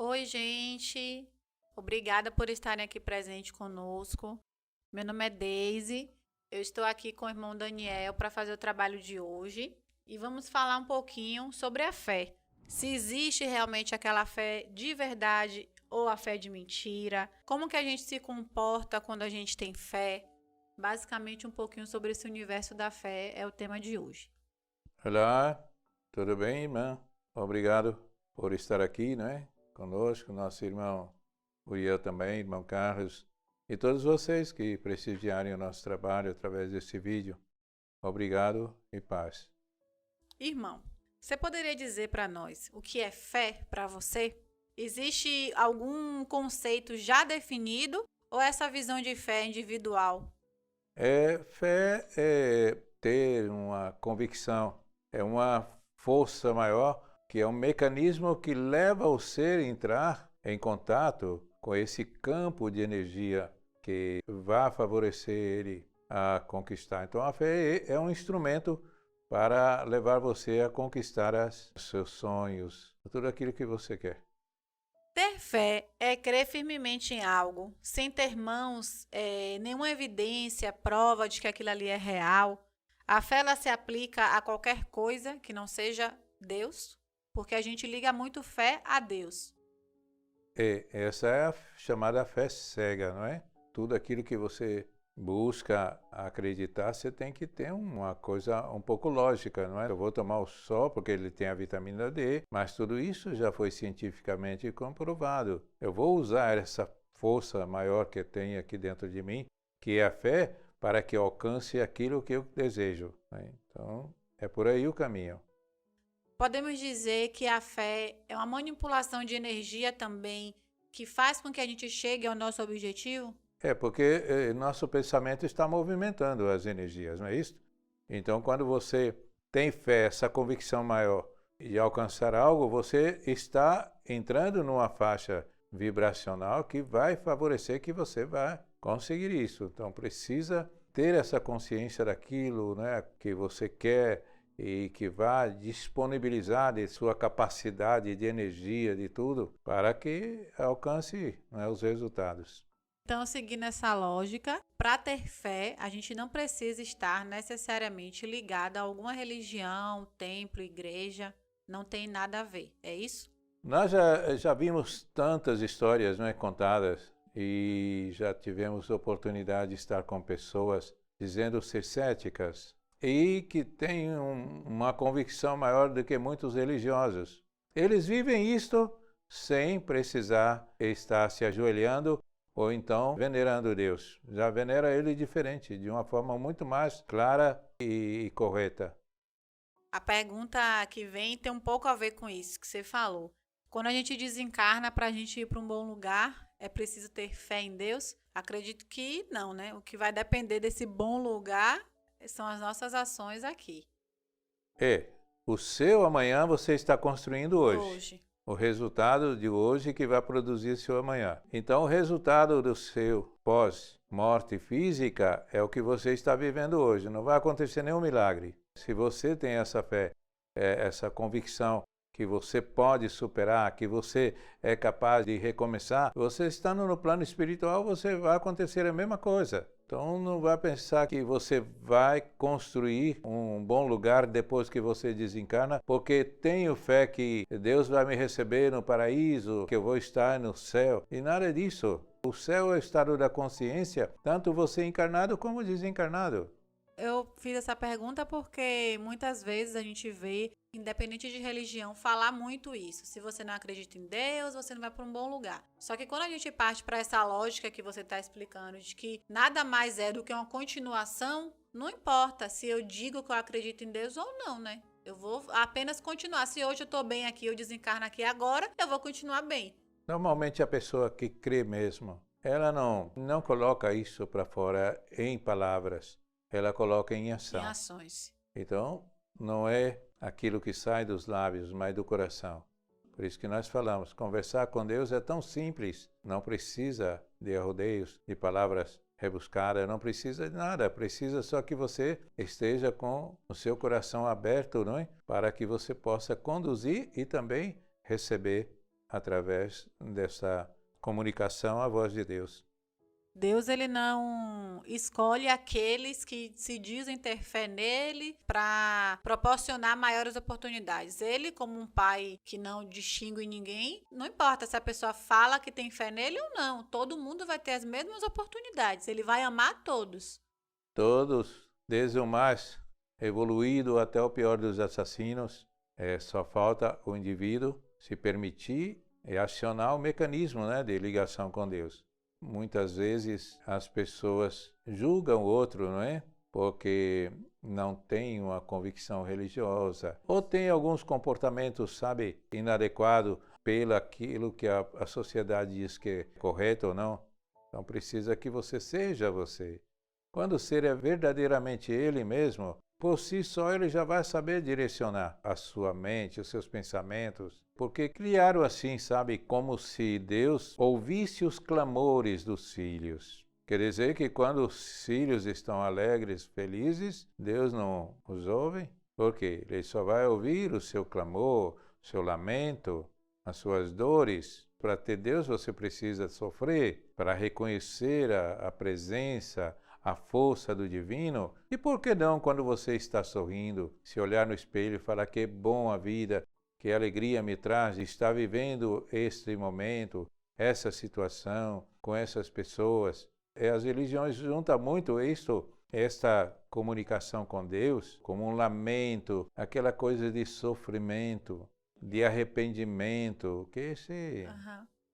Oi, gente. Obrigada por estarem aqui presente conosco. Meu nome é Deise. Eu estou aqui com o irmão Daniel para fazer o trabalho de hoje e vamos falar um pouquinho sobre a fé. Se existe realmente aquela fé de verdade ou a fé de mentira? Como que a gente se comporta quando a gente tem fé? Basicamente um pouquinho sobre esse universo da fé é o tema de hoje. Olá, tudo bem, irmã? Obrigado por estar aqui, conosco, nosso irmão Uriel também, irmão Carlos, e todos vocês que prestigiarem o nosso trabalho através desse vídeo. Obrigado e paz. Irmão, você poderia dizer para nós o que é fé para você? Existe algum conceito já definido ou essa visão de fé é individual? Fé é ter uma convicção, é uma força maior, que é um mecanismo que leva o ser a entrar em contato com esse campo de energia que vai favorecer ele a conquistar. Então a fé é um instrumento para levar você a conquistar os seus sonhos, tudo aquilo que você quer. Ter fé é crer firmemente em algo, sem ter mãos, nenhuma evidência, prova de que aquilo ali é real. A fé ela se aplica a qualquer coisa que não seja Deus, porque a gente liga muito fé a Deus. Essa é a chamada fé cega, não é? Tudo aquilo que você busca acreditar, você tem que ter uma coisa um pouco lógica, não é? Eu vou tomar o sol porque ele tem a vitamina D, mas tudo isso já foi cientificamente comprovado. Eu vou usar essa força maior que tem aqui dentro de mim, que é a fé, para que alcance aquilo que eu desejo, né? Então, é por aí o caminho. Podemos dizer que a fé é uma manipulação de energia também que faz com que a gente chegue ao nosso objetivo? Porque nosso pensamento está movimentando as energias, não é isso? Então, quando você tem fé, essa convicção maior de alcançar algo, você está entrando numa faixa vibracional que vai favorecer que você vai conseguir isso. Então, precisa ter essa consciência daquilo, né, que você quer e que vai disponibilizar de sua capacidade de energia, de tudo, para que alcance, né, os resultados. Então, seguindo essa lógica, para ter fé, a gente não precisa estar necessariamente ligado a alguma religião, templo, igreja. Não tem nada a ver, é isso? Nós já vimos tantas histórias, contadas e já tivemos oportunidade de estar com pessoas dizendo ser céticas e que têm uma convicção maior do que muitos religiosos. Eles vivem isto sem precisar estar se ajoelhando ou então venerando Deus. Já venera Ele diferente, de uma forma muito mais clara e correta. A pergunta que vem tem um pouco a ver com isso que você falou. Quando a gente desencarna para a gente ir para um bom lugar, é preciso ter fé em Deus? Acredito que não, né? O que vai depender desse bom lugar são as nossas ações aqui. O seu amanhã você está construindo hoje. Hoje. O resultado de hoje que vai produzir seu amanhã. Então, o resultado do seu pós-morte física é o que você está vivendo hoje. Não vai acontecer nenhum milagre. Se você tem essa fé, essa convicção que você pode superar, que você é capaz de recomeçar, você estando no plano espiritual, você vai acontecer a mesma coisa. Então não vai pensar que você vai construir um bom lugar depois que você desencarna, porque tenho fé que Deus vai me receber no paraíso, que eu vou estar no céu. E nada disso. O céu é o estado da consciência, tanto você encarnado como desencarnado. Eu fiz essa pergunta porque muitas vezes a gente vê, independente de religião, falar muito isso. Se você não acredita em Deus, você não vai para um bom lugar. Só que quando a gente parte para essa lógica que você está explicando, de que nada mais é do que uma continuação, não importa se eu digo que eu acredito em Deus ou não, né? Eu vou apenas continuar. Se hoje eu estou bem aqui, eu desencarno aqui agora, eu vou continuar bem. Normalmente a pessoa que crê mesmo, ela não coloca isso para fora em palavras. Ela coloca em ação. Em ações. Então, não é aquilo que sai dos lábios, mas do coração. Por isso que nós falamos, conversar com Deus é tão simples. Não precisa de rodeios, de palavras rebuscadas, não precisa de nada. Precisa só que você esteja com o seu coração aberto, não é? Para que você possa conduzir e também receber através dessa comunicação à voz de Deus. Deus, ele não escolhe aqueles que se dizem ter fé nele para proporcionar maiores oportunidades. Ele, como um pai que não distingue ninguém, não importa se a pessoa fala que tem fé nele ou não, todo mundo vai ter as mesmas oportunidades. Ele vai amar todos. Todos, desde o mais evoluído até o pior dos assassinos, só falta o indivíduo se permitir e acionar o mecanismo, né, de ligação com Deus. Muitas vezes as pessoas julgam o outro, não é? Porque não tem uma convicção religiosa ou tem alguns comportamentos, sabe, inadequados pelo aquilo que a sociedade diz que é correto ou não. Então precisa que você seja você. Quando o ser é verdadeiramente ele mesmo, por si só ele já vai saber direcionar a sua mente, os seus pensamentos. Porque criaram assim, sabe, como se Deus ouvisse os clamores dos filhos. Quer dizer que quando os filhos estão alegres, felizes, Deus não os ouve? Por quê? Ele só vai ouvir o seu clamor, o seu lamento, as suas dores. Para ter Deus você precisa sofrer, para reconhecer a presença, a força do divino. E por que não, quando você está sorrindo, se olhar no espelho e falar que bom a vida, que alegria me traz de estar vivendo este momento, essa situação, com essas pessoas. As religiões juntam muito esta comunicação com Deus, como um lamento, aquela coisa de sofrimento, de arrependimento, que esse...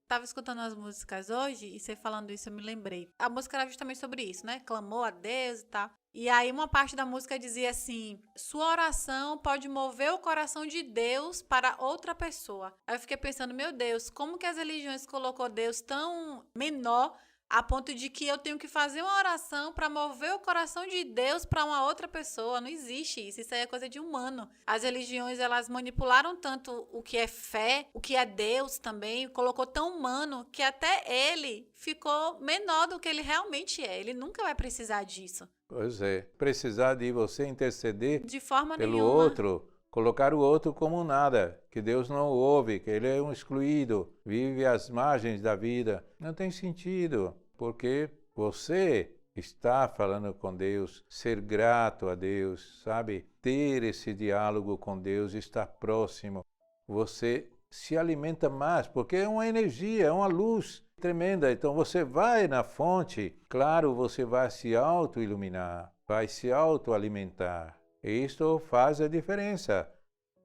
Tava escutando as músicas hoje e você falando isso eu me lembrei. A música era justamente sobre isso, né? Clamou a Deus e tal. E aí uma parte da música dizia assim: sua oração pode mover o coração de Deus para outra pessoa. Aí eu fiquei pensando, meu Deus, como que as religiões colocou Deus tão menor a ponto de que eu tenho que fazer uma oração para mover o coração de Deus para uma outra pessoa? Não existe isso. Isso aí é coisa de humano. As religiões, elas manipularam tanto o que é fé, o que é Deus também, colocou tão humano que até ele ficou menor do que ele realmente é. Ele nunca vai precisar disso. Pois é. Precisar de você interceder de forma pelo nenhuma. outro, colocar o outro como nada, que Deus não o ouve, que ele é um excluído, vive às margens da vida. Não tem sentido, porque você está falando com Deus, ser grato a Deus, sabe? Ter esse diálogo com Deus, estar próximo. Você se alimenta mais, porque é uma energia, é uma luz tremenda. Então você vai na fonte, claro, você vai se auto-iluminar, vai se auto-alimentar. Isto faz a diferença.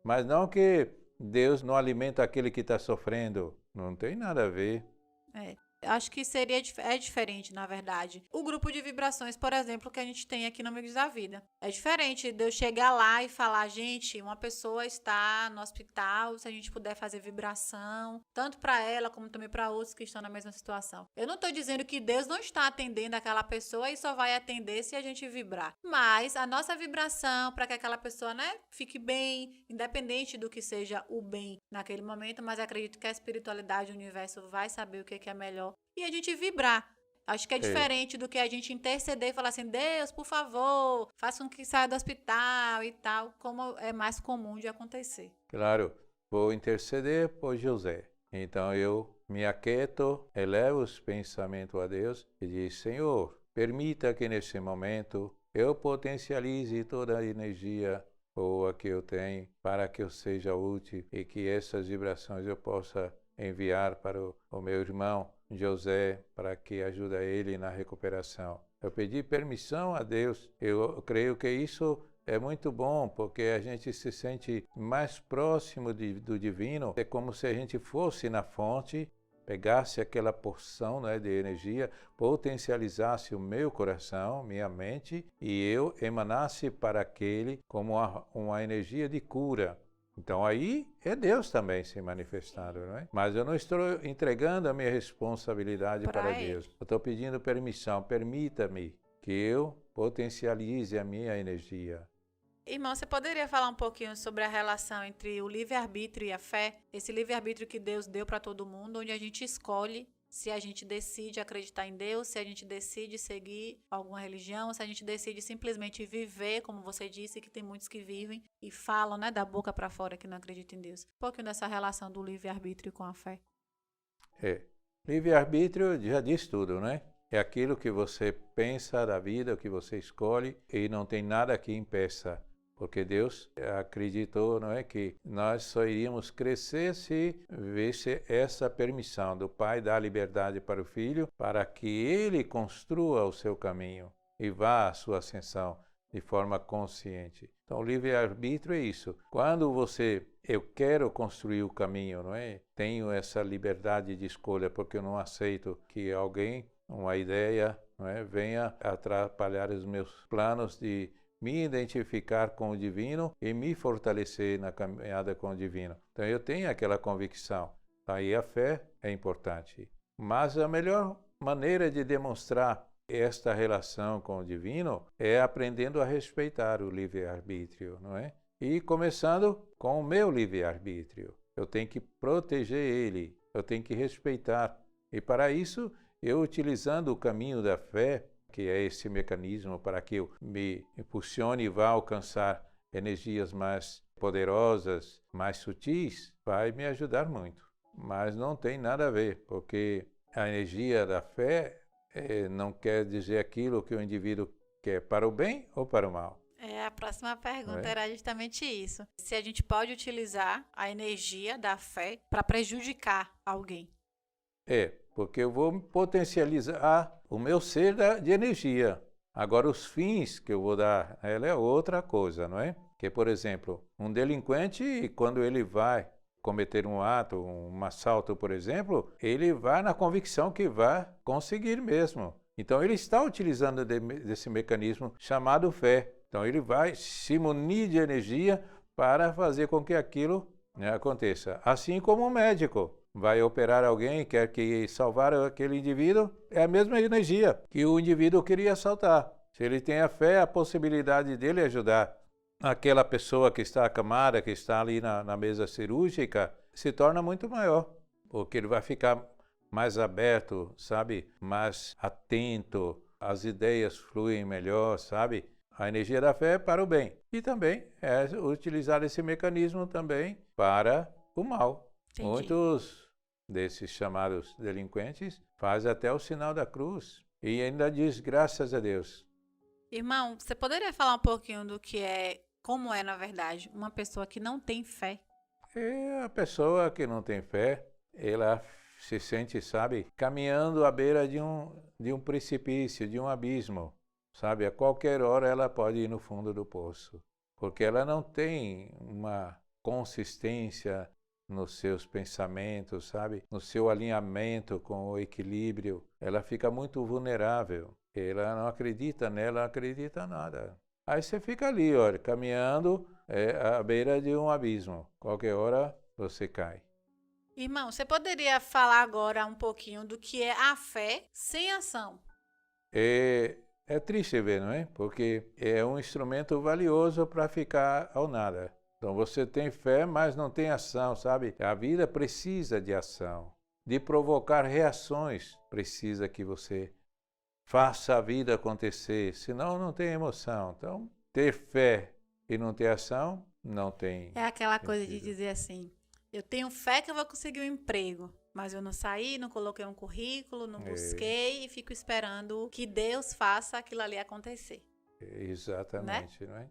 Mas não que Deus não alimenta aquele que está sofrendo. Não tem nada a ver. Acho que é diferente, na verdade. O grupo de vibrações, por exemplo, que a gente tem aqui no Amigos da Vida. É diferente de eu chegar lá e falar, gente, uma pessoa está no hospital, se a gente puder fazer vibração, tanto para ela como também para outros que estão na mesma situação. Eu não estou dizendo que Deus não está atendendo aquela pessoa e só vai atender se a gente vibrar. Mas a nossa vibração para que aquela pessoa, né, fique bem, independente do que seja o bem naquele momento, mas acredito que a espiritualidade, o universo vai saber o que é melhor. E a gente vibrar. Acho que é diferente do que a gente interceder e falar assim, Deus, por favor, faça com que saia do hospital e tal, como é mais comum de acontecer. Claro, vou interceder por José. Então eu me aquieto, elevo os pensamentos a Deus e digo, Senhor, permita que nesse momento eu potencialize toda a energia boa que eu tenho para que eu seja útil e que essas vibrações eu possa enviar para o meu irmão José, para que ajude ele na recuperação. Eu pedi permissão a Deus. Eu creio que isso é muito bom, porque a gente se sente mais próximo do divino. É como se a gente fosse na fonte, pegasse aquela porção, né, de energia, potencializasse o meu coração, minha mente, e eu emanasse para aquele como uma energia de cura. Então aí é Deus também se manifestando, não é? Mas eu não estou entregando a minha responsabilidade para Deus. Eu estou pedindo permissão, permita-me que eu potencialize a minha energia. Irmão, você poderia falar um pouquinho sobre a relação entre o livre-arbítrio e a fé? Esse livre-arbítrio que Deus deu para todo mundo, onde a gente escolhe se a gente decide acreditar em Deus, se a gente decide seguir alguma religião, se a gente decide simplesmente viver, como você disse, que tem muitos que vivem e falam, né, da boca para fora que não acreditam em Deus. Um pouquinho dessa relação do livre-arbítrio com a fé. Livre-arbítrio já diz tudo, né? É aquilo que você pensa da vida, o que você escolhe, e não tem nada que impeça. Porque Deus acreditou, não é, que nós só iríamos crescer se visse essa permissão do Pai dar liberdade para o Filho, para que ele construa o seu caminho e vá à sua ascensão de forma consciente. Então, o livre-arbítrio é isso. Quando eu quero construir o caminho, não é? Tenho essa liberdade de escolha, porque eu não aceito que alguém, uma ideia, não é, venha atrapalhar os meus planos de me identificar com o divino e me fortalecer na caminhada com o divino. Então eu tenho aquela convicção. Aí a fé é importante. Mas a melhor maneira de demonstrar esta relação com o divino é aprendendo a respeitar o livre-arbítrio, não é? E começando com o meu livre-arbítrio. Eu tenho que proteger ele, eu tenho que respeitar. E para isso, eu utilizando o caminho da fé, que é esse mecanismo para que eu me impulsione e vá alcançar energias mais poderosas, mais sutis, vai me ajudar muito. Mas não tem nada a ver, porque a energia da fé não quer dizer aquilo que o indivíduo quer para o bem ou para o mal. A próxima pergunta era justamente isso. Se a gente pode utilizar a energia da fé para prejudicar alguém. Porque eu vou potencializar o meu ser de energia. Agora, os fins que eu vou dar a ela é outra coisa, não é? Que, por exemplo, um delinquente, quando ele vai cometer um ato, um assalto, por exemplo, ele vai na convicção que vai conseguir mesmo. Então, ele está utilizando desse mecanismo chamado fé. Então, ele vai se munir de energia para fazer com que aquilo, né, aconteça. Assim como um médico vai operar alguém, quer que salvar aquele indivíduo, é a mesma energia que o indivíduo queria assaltar. Se ele tem a fé, a possibilidade dele ajudar aquela pessoa que está acamada, que está ali na mesa cirúrgica, se torna muito maior, porque ele vai ficar mais aberto, sabe? Mais atento, as ideias fluem melhor, sabe? A energia da fé é para o bem. E também é utilizar esse mecanismo também para o mal. Entendi. Muitos desses chamados delinquentes fazem até o sinal da cruz e ainda diz graças a Deus. Irmão, você poderia falar um pouquinho do que como é, na verdade, uma pessoa que não tem fé? A pessoa que não tem fé, ela se sente, sabe, caminhando à beira de um precipício, de um abismo. Sabe, a qualquer hora ela pode ir no fundo do poço, porque ela não tem uma consistência nos seus pensamentos, sabe? No seu alinhamento com o equilíbrio. Ela fica muito vulnerável. Ela não acredita nela, não acredita em nada. Aí você fica ali, olha, caminhando à beira de um abismo. Qualquer hora você cai. Irmão, você poderia falar agora um pouquinho do que é a fé sem ação? É triste ver, não é? Porque é um instrumento valioso para ficar ao nada. Então você tem fé, mas não tem ação, sabe? A vida precisa de ação, de provocar reações. Precisa que você faça a vida acontecer, senão não tem emoção. Então, ter fé e não ter ação, não tem. É aquela coisa de dizer assim, eu tenho fé que eu vou conseguir um emprego, mas eu não saí, não coloquei um currículo, não busquei e fico esperando que Deus faça aquilo ali acontecer. Exatamente, né? Não é?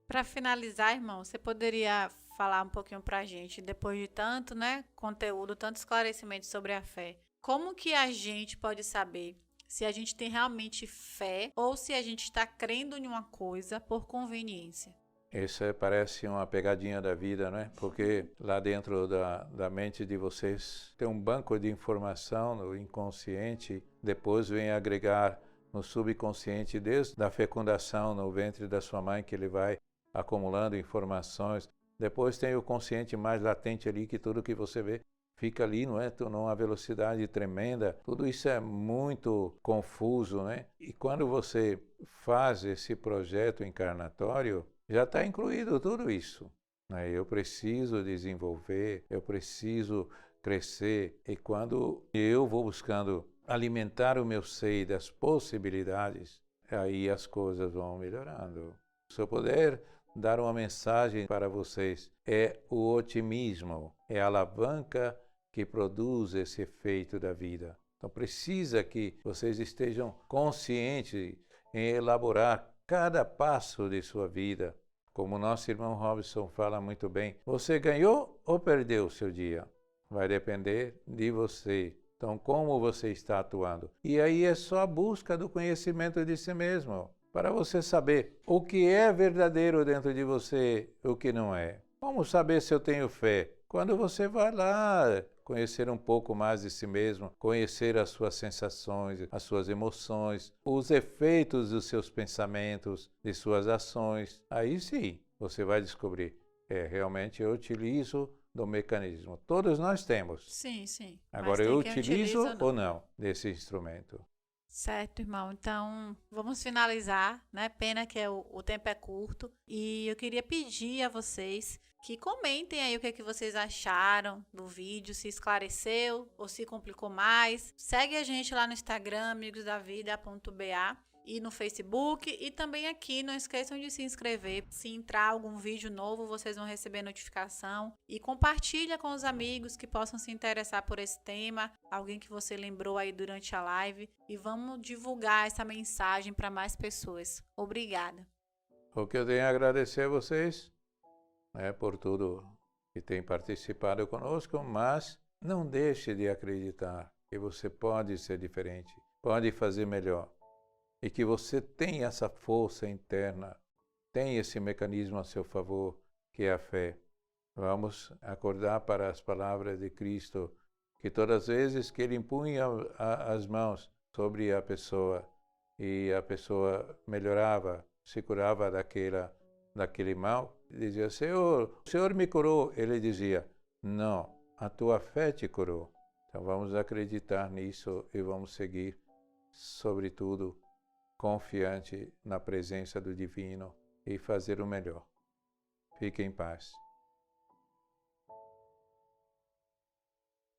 Para finalizar, irmão, você poderia falar um pouquinho para a gente, depois de tanto, né, conteúdo, tanto esclarecimento sobre a fé, como que a gente pode saber se a gente tem realmente fé ou se a gente está crendo em uma coisa por conveniência? Isso parece uma pegadinha da vida, né? Porque lá dentro da mente de vocês tem um banco de informação no inconsciente, depois vem agregar no subconsciente desde a fecundação no ventre da sua mãe, que ele vai acumulando informações. Depois tem o consciente mais latente ali, que tudo que você vê fica ali, não é? Numa velocidade tremenda. Tudo isso é muito confuso, né? E quando você faz esse projeto encarnatório, já está incluído tudo isso. Né? Eu preciso desenvolver, eu preciso crescer. E quando eu vou buscando alimentar o meu ser das possibilidades, aí as coisas vão melhorando. Se eu puder dar uma mensagem para vocês, é o otimismo, é a alavanca que produz esse efeito da vida. Então precisa que vocês estejam conscientes em elaborar cada passo de sua vida. Como o nosso irmão Robson fala muito bem, você ganhou ou perdeu o seu dia? Vai depender de você. Então, como você está atuando? E aí é só a busca do conhecimento de si mesmo, para você saber o que é verdadeiro dentro de você e o que não é. Como saber se eu tenho fé? Quando você vai lá conhecer um pouco mais de si mesmo, conhecer as suas sensações, as suas emoções, os efeitos dos seus pensamentos, de suas ações, aí sim você vai descobrir, realmente eu utilizo do mecanismo. Todos nós temos. Sim, sim. Agora, eu utilizo ou não desse instrumento? Certo, irmão. Então, vamos finalizar, né? Pena que o tempo é curto. E eu queria pedir a vocês que comentem aí o que vocês acharam do vídeo, se esclareceu ou se complicou mais. Segue a gente lá no Instagram, amigosdavida.ba. E no Facebook e também aqui, não esqueçam de se inscrever. Se entrar algum vídeo novo, vocês vão receber notificação. E compartilha com os amigos que possam se interessar por esse tema, alguém que você lembrou aí durante a live. E vamos divulgar essa mensagem para mais pessoas. Obrigada. O que eu tenho a agradecer a vocês, por tudo que tem participado conosco, mas não deixe de acreditar que você pode ser diferente, pode fazer melhor. E que você tem essa força interna, tem esse mecanismo a seu favor, que é a fé. Vamos acordar para as palavras de Cristo, que todas as vezes que ele impunha as mãos sobre a pessoa, e a pessoa melhorava, se curava daquele mal, dizia, Senhor, o Senhor me curou. Ele dizia, não, a tua fé te curou. Então vamos acreditar nisso e vamos seguir, sobretudo, confiante na presença do Divino e fazer o melhor. Fique em paz.